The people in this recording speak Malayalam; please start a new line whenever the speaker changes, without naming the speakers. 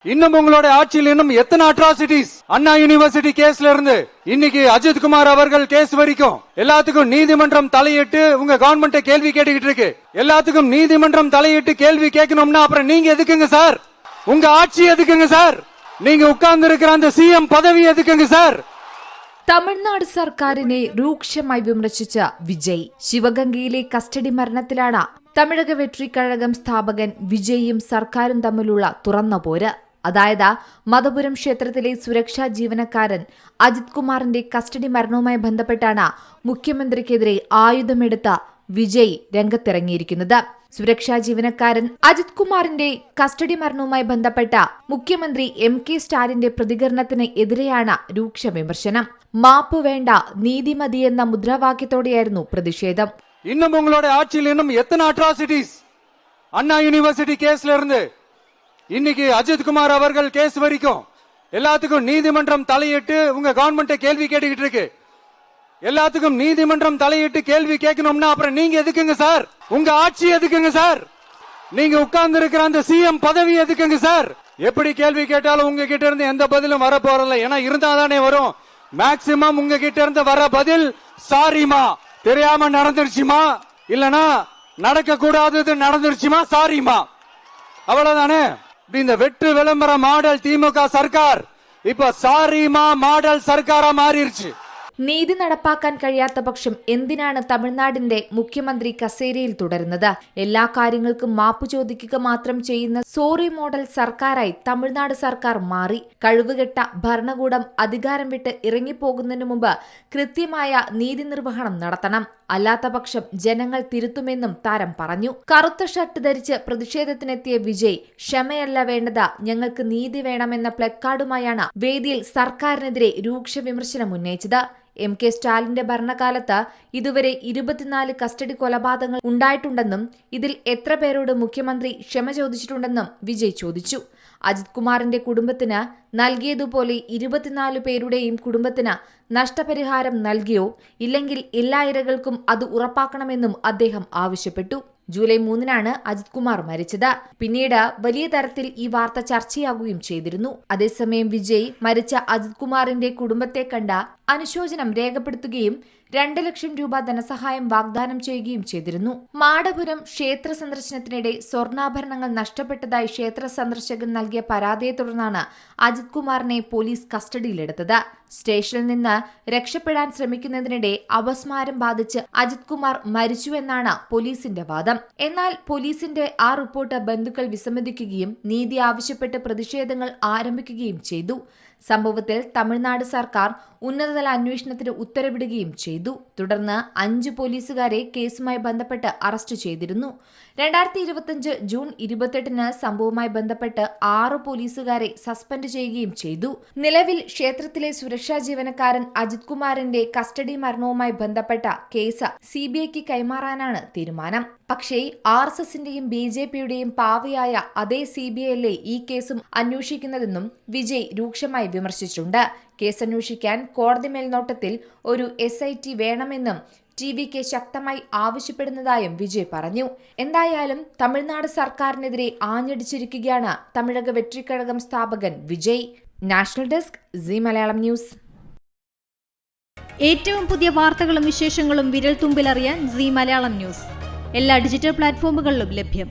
இன்னும் உங்களோட ஆட்சியில் இன்னும் எத்தனை அட்ராசிட்டிஸ்? அண்ணா யூனிவர்சிட்டி கேஸ்ல இருந்து இன்னைக்கு அஜித் குமார் அவர்கள் கேஸ் வரைக்கும் எல்லாத்துக்கும் நீதிமன்றம் தலையிட்டு உங்க கவர்மெண்ட் கேள்வி கேட்டுக்கிட்டு இருக்கு. எல்லாத்துக்கும் நீதிமன்றம் தலையிட்டு கேள்வி கேட்கணும்னா அப்புறம் நீங்க எதுக்குங்க சார்? உங்க ஆட்சி எதுக்குங்க சார்? நீங்க உட்கார்ந்து இருக்கிற அந்த சிஎம் பதவி எதுக்குங்க சார்?
തമിഴ്നാട് സർക്കാരിനെ രൂക്ഷമായി വിമർശിച്ച വിജയ് ശിവഗംഗയിലെ കസ്റ്റഡി മരണത്തിലാണ് തമിഴക വെട്രിക്കഴകം സ്ഥാപകൻ വിജയും സർക്കാരും തമ്മിലുള്ള തുറന്ന പോര്. അതായത് മധുപുരം ക്ഷേത്രത്തിലെ സുരക്ഷാ ജീവനക്കാരൻ അജിത് കുമാറിന്റെ കസ്റ്റഡി മരണവുമായി ബന്ധപ്പെട്ടാണ് മുഖ്യമന്ത്രിക്കെതിരെ ആയുധമെടുത്ത വിജയ് രംഗത്തിറങ്ങിയിരിക്കുന്നത്. സുരക്ഷാ ജീവനക്കാരൻ അജിത് കുമാറിന്റെ കസ്റ്റഡി മരണവുമായി ബന്ധപ്പെട്ട മുഖ്യമന്ത്രി MK സ്റ്റാലിന്റെ പ്രതികരണത്തിന് എതിരെയാണ് രൂക്ഷ വിമർശനം. മാപ്പ് വേണ്ട നീതി മതിയെന്ന മുദ്രാവാക്യത്തോടെയായിരുന്നു പ്രതിഷേധം.
இன்னும் உங்களோட ஆட்சியில் இன்னும் எத்தனை அட்ராசிட்டிஸ்? அண்ணா யூனிவர்சிட்டி கேஸ்ல இருந்து இன்னைக்கு அஜித் குமார் அவர்கள் கேஸ் வரைக்கும் எல்லாத்துக்கும் நீதிமன்றம் தலையிட்டு உங்க கவர்மெண்ட் கேள்வி கேட்டுக்கிட்டு இருக்கு. எல்லாத்துக்கும் நீதிமன்றம் தலையிட்டு கேள்வி கேட்கணும்னா அப்புறம் நீங்க எதுக்குங்க சார்? உங்க ஆட்சி எதுக்குங்க சார்? நீங்க உட்கார்ந்து இருக்கிற அந்த சிஎம் பதவி எதுக்குங்க சார்? எப்படி கேள்வி கேட்டாலும் உங்க கிட்ட இருந்து எந்த பதிலும் வர போறதில்ல. ஏன்னா இருந்தாதானே வரும். மேக்சிமம் உங்க கிட்ட இருந்து வர பதில் சாரிமா, தெரியாம நடந்துருச்சுமா, இல்லனா நடக்க கூடாதது நடந்துருச்சுமா, சாரிமா, அவ்வளவுதானே. இந்த வெற்று விளம்பர மாடல் திமுக சர்க்கார் இப்ப சாரிமா மாடல் சர்க்காரா மாறிடுச்சு.
നീതി നടപ്പാക്കാൻ കഴിയാത്ത പക്ഷം എന്തിനാണ് തമിഴ്നാടിന്റെ മുഖ്യമന്ത്രി കസേരയിൽ തുടരുന്നത്? എല്ലാ കാര്യങ്ങൾക്കും മാപ്പു ചോദിക്കുക മാത്രം ചെയ്യുന്ന സോറി മോഡൽ സർക്കാരായി തമിഴ്നാട് സർക്കാർ മാറി. കഴിവുകെട്ട ഭരണകൂടം അധികാരം വിട്ട് ഇറങ്ങിപ്പോകുന്നതിനു മുമ്പ് കൃത്യമായ നീതി നിർവഹണം നടത്തണം. അല്ലാത്ത പക്ഷം ജനങ്ങൾ തിരുത്തുമെന്നും താരം പറഞ്ഞു. കറുത്ത ഷർട്ട് ധരിച്ച് പ്രതിഷേധത്തിനെത്തിയ വിജയ് ക്ഷമയല്ല വേണ്ടത്, ഞങ്ങൾക്ക് നീതി വേണമെന്ന പ്ലക്കാർഡുമായാണ് വേദിയിൽ സർക്കാരിനെതിരെ രൂക്ഷ വിമർശനം ഉന്നയിച്ചത്. MK സ്റ്റാലിന്റെ ഭരണകാലത്ത് ഇതുവരെ 24 കസ്റ്റഡി കൊലപാതകങ്ങൾ ഉണ്ടായിട്ടുണ്ടെന്നും ഇതിൽ എത്ര പേരോട് മുഖ്യമന്ത്രി ക്ഷമ ചോദിച്ചിട്ടുണ്ടെന്നും വിജയ് ചോദിച്ചു. അജിത് കുമാറിന്റെ കുടുംബത്തിന് നൽകിയതുപോലെ 24 പേരുടെയും കുടുംബത്തിന് നഷ്ടപരിഹാരം നൽകിയോ ഇല്ലെങ്കിൽ എല്ലാ ഇരകൾക്കും അത് ഉറപ്പാക്കണമെന്നും അദ്ദേഹം ആവശ്യപ്പെട്ടു. ജൂലൈ 3-നാണ് അജിത് കുമാർ മരിച്ചത്. പിന്നീട് വലിയ തരത്തിൽ ഈ വാർത്ത ചർച്ചയാകുകയും ചെയ്തിരുന്നു. അതേസമയം വിജയ് മരിച്ച അജിത് കുമാറിന്റെ കുടുംബത്തെ കണ്ട അനുശോചനം രേഖപ്പെടുത്തുകയും 2 ലക്ഷം രൂപ ധനസഹായം വാഗ്ദാനം ചെയ്യുകയും ചെയ്തിരുന്നു. മാടപുരം ക്ഷേത്ര സന്ദർശനത്തിനിടെ സ്വർണ്ണാഭരണങ്ങൾ നഷ്ടപ്പെട്ടതായി ക്ഷേത്ര സന്ദർശകൻ നൽകിയ പരാതിയെ തുടർന്നാണ് അജിത് കുമാറിനെ പോലീസ് കസ്റ്റഡിയിലെടുത്തത്. സ്റ്റേഷനിൽ നിന്ന് രക്ഷപ്പെടാൻ ശ്രമിക്കുന്നതിനിടെ അപസ്മാരം ബാധിച്ച് അജിത് കുമാർ മരിച്ചുവെന്നാണ് പോലീസിന്റെ വാദം. എന്നാൽ പോലീസിന്റെ ആ റിപ്പോർട്ട് ബന്ധുക്കൾ വിസമ്മതിക്കുകയും നീതി ആവശ്യപ്പെട്ട് പ്രതിഷേധങ്ങൾ ആരംഭിക്കുകയും ചെയ്തു. സംഭവത്തിൽ തമിഴ്നാട് സർക്കാർ ഉന്നതതല അന്വേഷണത്തിന് ഉത്തരവിടുകയും ചെയ്തു. തുടർന്ന് 5 പോലീസുകാരെ കേസുമായി ബന്ധപ്പെട്ട് അറസ്റ്റ് ചെയ്തിരുന്നു. 2025 ജൂൺ 28-ന് സംഭവവുമായി ബന്ധപ്പെട്ട് 6 പോലീസുകാരെ സസ്പെൻഡ് ചെയ്യുകയും ചെയ്തു. നിലവിൽ ക്ഷേത്രത്തിലെ സുരക്ഷാ ജീവനക്കാരൻ അജിത് കുമാറിന്റെ കസ്റ്റഡി മരണവുമായി ബന്ധപ്പെട്ട കേസ് CBIക്ക് കൈമാറാനാണ് തീരുമാനം. പക്ഷേ RSSന്റെയും BJPയുടെയും പാവയായ അതേ CBI അല്ലേ ഈ കേസും അന്വേഷിക്കുന്നതെന്നും വിജയ് രൂക്ഷമായി വിമർശിച്ചിട്ടുണ്ട്. കേസ് അന്വേഷിക്കാൻ കോടതി മേൽനോട്ടത്തിൽ ഒരു SIT വേണമെന്നും TVK ശക്തമായി ആവശ്യപ്പെടുന്നതായും വിജയ് പറഞ്ഞു. എന്തായാലും തമിഴ്നാട് സർക്കാരിനെതിരെ ആഞ്ഞടിച്ചിരിക്കുകയാണ് തമിഴക വെട്രിക്കഴകം സ്ഥാപകൻ Vijay. National desk Zee Malayalam news.
ഏറ്റവും പുതിയ വാർത്തകളും വിശേഷങ്ങളും വിരൽ തുമ്പിലറിയാൻ സീ മലയാളം ന്യൂസ് എല്ലാ ഡിജിറ്റൽ പ്ലാറ്റ്ഫോമുകളിലും ലഭ്യം.